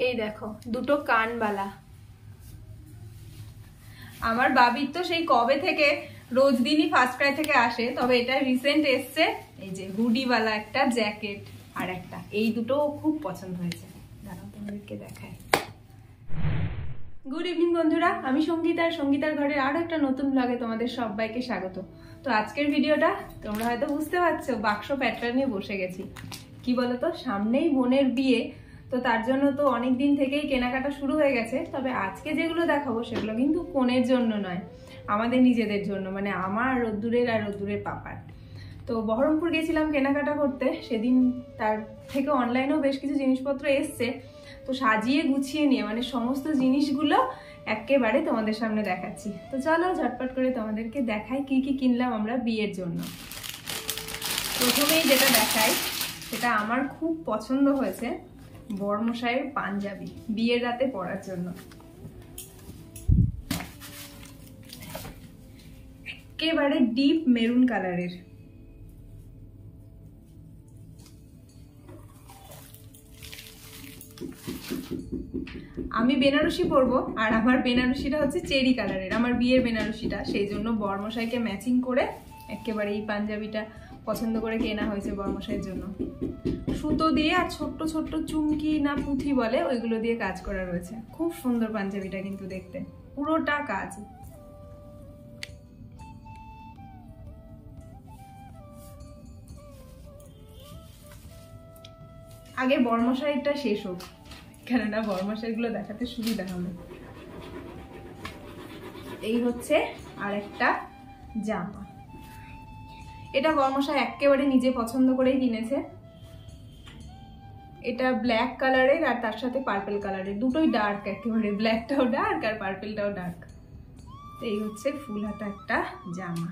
এই দেখো দুটো কানবালা। আমার বাবির তো সেই কবে থেকে রোজ দিনই ফার্স্ট ক্রাই থেকে আসে, তবে এটা রিসেন্ট এসছে। এই যে হুডিওয়ালা একটা জ্যাকেট আর একটা, এই দুটো খুব পছন্দ হয়েছে। দাঁড়াও তোমাদেরকে দেখাই। গুড ইভিনিং বন্ধুরা, আমি সঙ্গীতা, সঙ্গীতার ঘরের আরো একটা নতুন ব্লগে তোমাদের সবাইকে স্বাগত। তো আজকের ভিডিওটা তোমরা হয়তো বুঝতে পারছো, বাক্স প্যাটার্ন নিয়ে বসে গেছি। কি বলতো, সামনেই বোনের বিয়ে, তো তার জন্য তো অনেক দিন থেকেই কেনাকাটা শুরু হয়ে গেছে। তবে আজকে যেগুলো দেখাবো সেগুলো কিন্তু কনের জন্য নয়, আমাদের নিজেদের জন্য, মানে আমার রোদ্দুরের আর রোদ্দুরের পাপার। তো বহরমপুর গেছিলাম কেনাকাটা করতে সেদিন, তার থেকে অনলাইনেও বেশ কিছু জিনিসপত্র এসছে। তো সাজিয়ে গুছিয়ে নিয়ে মানে সমস্ত জিনিসগুলো একেবারে তোমাদের সামনে দেখাচ্ছি। তো চলো ঝটপট করে তোমাদেরকে দেখাই কি কি কিনলাম আমরা বিয়ের জন্য। প্রথমেই যেটা দেখাই সেটা আমার খুব পছন্দ হয়েছে, বরমশাইয়ের পাঞ্জাবি বিয়ের রাতে পরার জন্য। একেবারে ডিপ মেরুন কালারের। আমি বেনারসি পরবো, আর আমার বেনারসিটা হচ্ছে চেরি কালারের, আমার বিয়ের বেনারসিটা। সেই জন্য বরমশাইকে ম্যাচিং করে একেবারে এই পাঞ্জাবিটা পছন্দ করে কেনা হয়েছে বরমশাইয়ের জন্য। সুতো দিয়ে আর ছোট্ট ছোট্ট চুমকি না পুঁথি বলে, ওইগুলো দিয়ে কাজ করা রয়েছে। খুব সুন্দর পাঞ্জাবিটা কিন্তু দেখতে, পুরোটা কাজ। আগে বরমশাইটা শেষ হোক, কেননা বরমশাইগুলো দেখাতে সুবিধা হবে। এই হচ্ছে আর একটা জামা, এটা বরমশাই একেবারে নিজে পছন্দ করেই কিনেছে। এটা ব্ল্যাক কালারের আর তার সাথে পার্পল কালারের, দুটোই ডার্ক একেবারে, ব্ল্যাকটাও ডার্ক আর পার্পলটাও ডার্ক। এই হচ্ছে ফুল হাতা একটা জামা।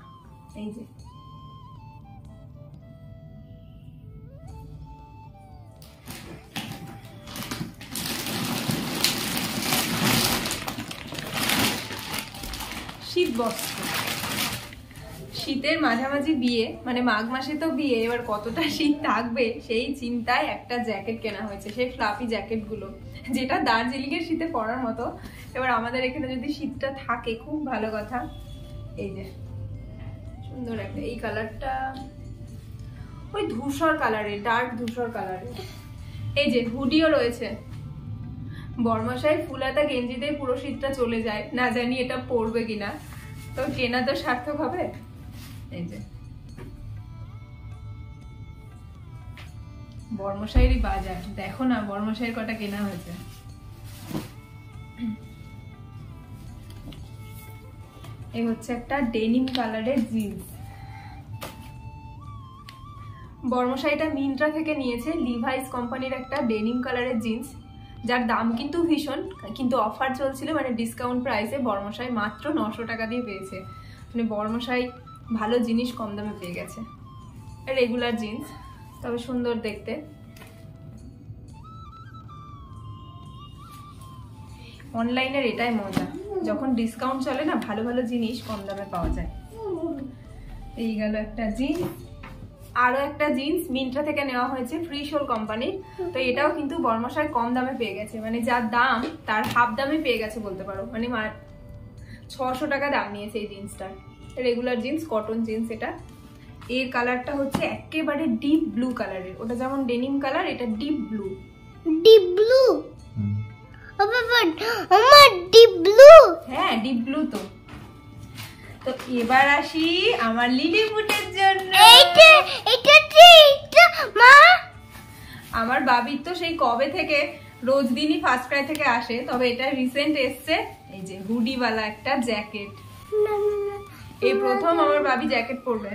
এই যে শীত বস্ত্র, শীতের মাঝামাঝি বিয়ে, মানে মাঘ মাসে তো বিয়ে, এবার কতটা শীত থাকবে সেই চিন্তায় একটা জ্যাকেট কেনা হয়েছে, সেই ফ্লাফি জ্যাকেটগুলো যেটা দার্জিলিং এর শীতে পরার মতো। এবার আমাদের এখানে যদি শীতটা থাকে খুব ভালো কথা। এই যে সুন্দর একটা, এই কালারটা ওই ধূসর কালারের, ডার্ক ধূসর কালারের। এই যে হুডিও রয়েছে। বরমশাই ফুলাতা গেঞ্জিতে পুরো শীতটা চলে যায়, না জানি এটা পরবে কিনা, তো কেনা তো সার্থক হবে। এই যে বরমশাইয়েরই বাজার, দেখো না বরমশাইয়ের কটা কেনা হয়েছে। এই হচ্ছে একটা ডেনিম কালারের জিন্স। বরমশাইটা মিন্ত্রা থেকে নিয়েছে, লিভাইস কোম্পানির একটা ডেনিম কালারের জিন্স, যার দাম কিন্তু ভীষণ, কিন্তু অফার চলছিল, মানে ডিসকাউন্ট প্রাইসে বরমশাই মাত্র 900 টাকা দিয়ে পেয়েছে। মানে বরমশাই ভালো জিনিস কম দামে পেয়ে গেছে। রেগুলার জিন্স, তবে সুন্দর দেখতে। অনলাইনের এটাই মজা, যখন ডিসকাউন্ট চলে না, ভালো ভালো জিনিস কম দামে পাওয়া যায়। এই গেল একটা জিন্স। আরো একটা জিন্স মিন্ত্রা থেকে নেওয়া হয়েছে, ফ্রি সোল কোম্পানির। তো এটাও কিন্তু বরমশাই কম দামে পেয়ে গেছে, মানে যার দাম তার হাফ দামে পেয়ে গেছে বলতে পারো। মানে 600 টাকা দাম নিয়েছে এই জিন্সটার। রেগুলার জিন্স, কটন জিন্স এটা। এর কালারটা হচ্ছে একেবারে ডিপ ব্লু কালারের, ওটা যেমন ডেনিম কালার, এটা ডিপ ব্লু। Deep blue? আমার ডিপ ব্লু? হ্যাঁ ডিপ ব্লু। তো তো এবার আসি আমার লিলিপুটের জন্য। মা, আমার বাবির তো সেই কবে থেকে রোজ দিনই ফার্স্ট ক্রাই থেকে আসে, তবে এটা রিসেন্ট এসছে। এই যে হুডিওয়ালা একটা জ্যাকেট, এই প্রথম আমার বাবি জ্যাকেট পরবে।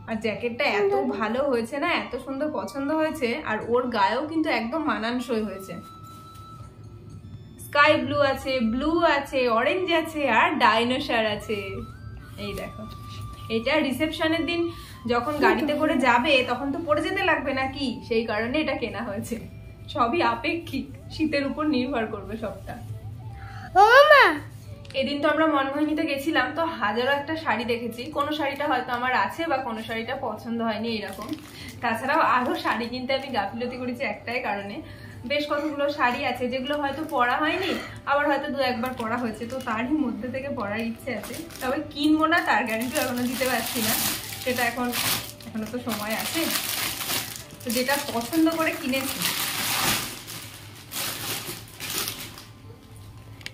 আর জ্যাকেটটা এত ভালো হয়েছে না, এত সুন্দর পছন্দ হয়েছে, আর ওর গায়েও কিন্তু একদম মানানসই হয়েছে। স্কাই ব্লু আছে, ব্লু আছে, অরেঞ্জ আছে, আর ডাইনোসর আছে। এই দেখো, এটা রিসেপশনের দিন যখন গাড়িতে করে যাবে তখন তো পরে যেতে লাগবে নাকি, সেই কারণে এটা কেনা হয়েছে। সবই আপেক্ষিক, শীতের উপর নির্ভর করবে সবটা। এদিন তো আমরা মনমোহিনীতে গেছিলাম, তো হাজারো একটা শাড়ি দেখেছি। কোনো শাড়িটা হয়তো আমার আছে বা কোনো শাড়িটা পছন্দ হয়নি, এরকম। তাছাড়াও আরো শাড়ি কিনতে আমি গাফিলতি করেছি একটাই কারণে, বেশ কতগুলো শাড়ি আছে যেগুলো হয়তো পরা হয়নি, আবার হয়তো 2-1 বার পরা হয়েছে, তো তারই মধ্যে থেকে পরার ইচ্ছে আছে। তবে কিনবো না তার গ্যারান্টি এখনো দিতে পারছি না, সেটা এখনো তো সময় আছে। তো যেটা পছন্দ করে কিনেছি,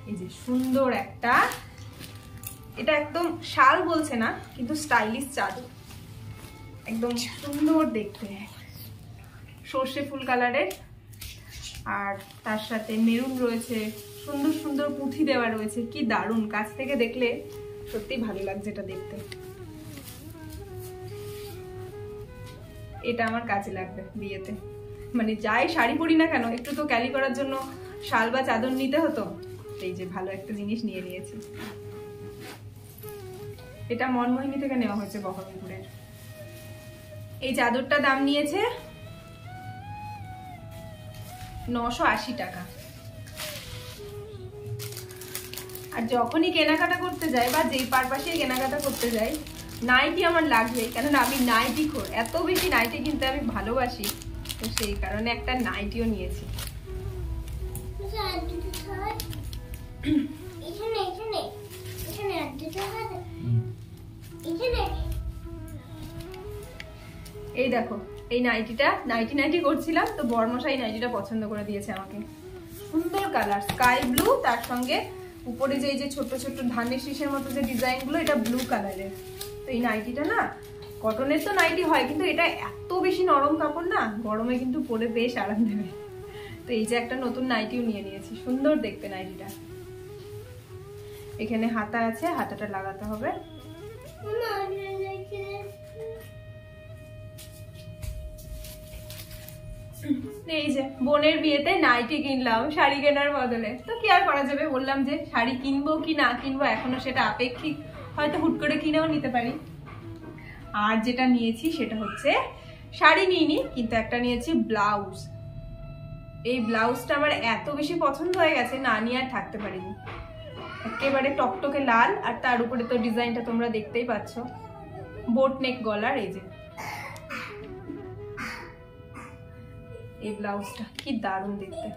এই যে সুন্দর একটা, এটা একদম শাল বলছে না কিন্তু স্টাইলিশ চাদর, একদম সুন্দর দেখতে, সর্ষে ফুল কালারের, আর তার সাথে মেরুন রয়েছে, সুন্দর সুন্দর পুঁথি দেওয়া রয়েছে। কি দারুণ, কাছ থেকে দেখলে সত্যি ভালো লাগছে এটা দেখতে। এটা আমার কাজে লাগবে বিয়েতে, মানে যাই শাড়ি পরি না কেন একটু তো ক্যারি করার জন্য শাল বা চাদর নিতে হতো। এই যে ভালো একটা জিনিস নিয়ে নিয়েছি। এটা মনমোহিনী থেকে নেওয়া হয়েছে, বহরমপুরের। এই চাদরটা দাম নিয়েছে 980 টাকা। আর যখনই কেনাকাটা করতে যাই বা যেই পারপাসে কেনাকাটা করতে যাই, নাইটি আমার লাগবে, কেননা আমি নাইটি খোর, এত বেশি নাইটি কিনতে আমি ভালোবাসি, তো সেই কারণে একটা নাইটিও নিয়েছি। এই দেখো, এই নাইটি করছিলাম তো বর্মশাই নাইটিটা পছন্দ করে দিয়েছে আমাকে। সুন্দর কালার, স্কাই ব্লু, তার সঙ্গে উপরে যে এই যে ছোট ছোট ধানের শীষের মতো যে ডিজাইন গুলো, এটা ব্লু কালারের। তো এই নাইটিটা না, কটনের তো নাইটি হয় কিন্তু এটা এত বেশি নরম কাপড় না, গরমে কিন্তু পরে বেশ আরাম দেবে। তো এই যে একটা নতুন নাইটিও নিয়ে নিয়েছি, সুন্দর দেখতে নাইটিটা। এখানে হাতা আছে, হাতাটা লাগাতে হবে। এই যে বোনের বিয়েতে নাইটি কিনলাম শাড়ি কেনার বদলে, তো কি আর করা যাবে, বললাম যে শাড়ি কিনবো কি না কিনবো এখনো সেটা আপেক্ষিক, হয়তো হুট করে কিনেও নিতে পারি। আর যেটা নিয়েছি সেটা হচ্ছে, শাড়ি নিইনি কিন্তু একটা নিয়েছি ব্লাউজ। এই ব্লাউজটা আমার এত বেশি পছন্দ হয়ে গেছে, না নিয়ে আর থাকতে পারিনি। একেবারে টকটকে লাল, আর তার উপরে তো ডিজাইনটা তোমরা দেখতেই পাচ্ছ, বোট নেক গলার। এই যে এই ব্লাউজটা কি দারুণ দেখতে।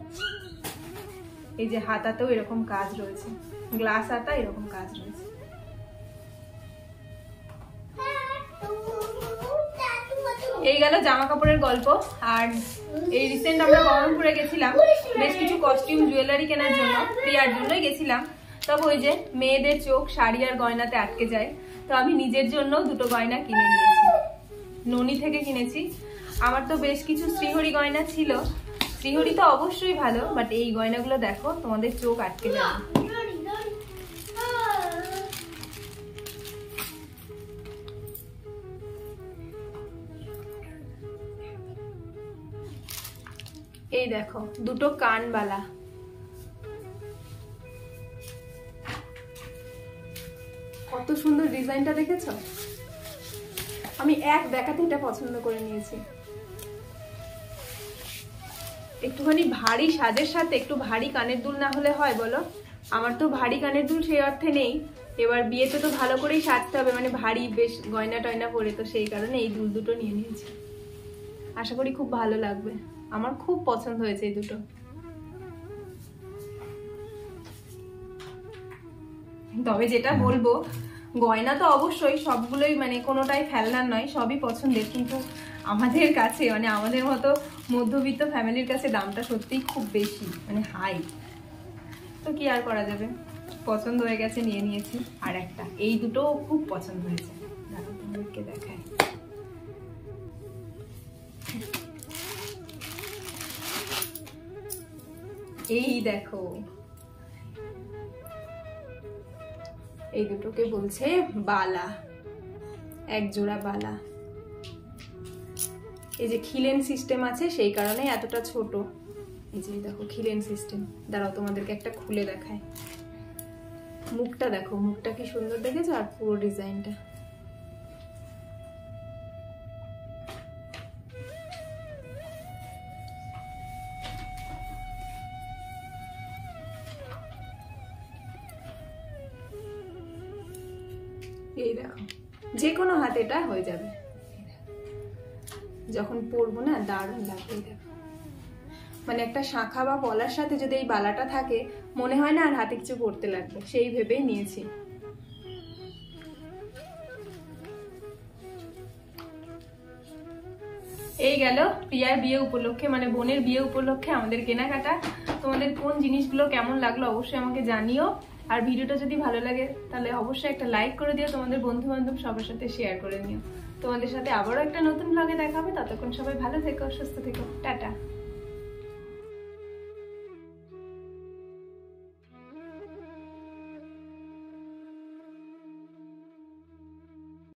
এই যে হাতাতেও এরকম কাজ রয়েছে, গ্লাস হাতা, এরকম কাজ রয়েছে। এই গেল জামা কাপড়ের গল্প। আর এই রিসেন্ট আমরা বহরমপুরে গেছিলাম বেশ কিছু কস্টিউম জুয়েলারি কেনার জন্য, প্রিয়ার জন্যই গেছিলাম। তবে ওই যে মেয়েদের চোখ শাড়ি আর গয়নাতে আটকে যায়, তো আমি নিজের জন্য 2টো গয়না কিনে নিয়েছি, ননি থেকে কিনেছি। আমার তো বেশ কিছু শ্রীহরি গয়না ছিল, শ্রীহরি তো অবশ্যই ভালো, বাট এই গয়নাগুলো দেখো তোমাদের চোখ আটকে যাবে। এই দেখো 2টো কানবালা, কত সুন্দর ডিজাইনটা দেখেছো? আমি এক দেখাতে এটা পছন্দ করে নিয়েছি। একটুখানি ভারী সাজের সাথে একটু ভারী কানের দুল না হলে হয় বলো? আমার তো ভারী কানের দুল সেই অর্থে নেই, এবার বিয়েতে তো ভালো করেই সাজতে হবে, মানে ভারী বেশ গয়না টয়না পরে, তো সেই কারণে এই দুল দুটো নিয়ে নিয়েছি। আশা করি খুব ভালো লাগবে, আমার খুব পছন্দ হয়েছে এই দুটো। তবে যেটা বলবো, গয়না তো অবশ্যই সবগুলোই, মানে কোনোটাই ফেলনার নয়, সবই পছন্দের, কিন্তু আমাদের কাছে, মানে আমাদের মতো মধ্যবিত্ত ফ্যামিলির কাছে দামটা সত্যিই খুব বেশি, মানে হাই। তো কি আর করা যাবে, পছন্দ হয়ে গেছে, নিয়ে নিয়েছি। আর একটা, এই দুটো খুব পছন্দ হয়েছে, দেখো তোমাদেরকে দেখাই। এই দেখো, এই দুটোকে বলছে বালা, এক জোড়া বালা। এই যে খিলেন সিস্টেম আছে সেই কারণে এতটা ছোট। এই যে দেখো খিলেন সিস্টেম, দাঁড়াও তোমাদেরকে একটা খুলে দেখায়। মুখটা দেখো, মুখটা কি সুন্দর দেখেছো, আর পুরো ডিজাইনটা। এই দেখো, যে কোনো হাতে এটা হয়ে যাবে, যখন পরবো না দারুণ লাগবে। দেখো মানে একটা শাঁখা বা পলার সাথে যদি এই বালাটা থাকে মনে হয় না আর হাতে কিছু পড়তে লাগবে, সেই ভেবেই নিয়েছি। এই গেল প্রিয়ার বিয়ে উপলক্ষে, মানে বোনের বিয়ে উপলক্ষে আমাদের কেনাকাটা। তোমাদের কোন জিনিসগুলো কেমন লাগলো অবশ্যই আমাকে জানিও। আর ভিডিওটা যদি ভালো লাগে তাহলে অবশ্যই একটা লাইক করে দিও, তোমাদের বন্ধু বান্ধব সবার সাথে শেয়ার করে নিও। তোমাদের সাথে আবারও একটা নতুন ব্লগে দেখা হবে, ততক্ষণ সবাই ভালো থেকো, সুস্থ থেকো, টাটা।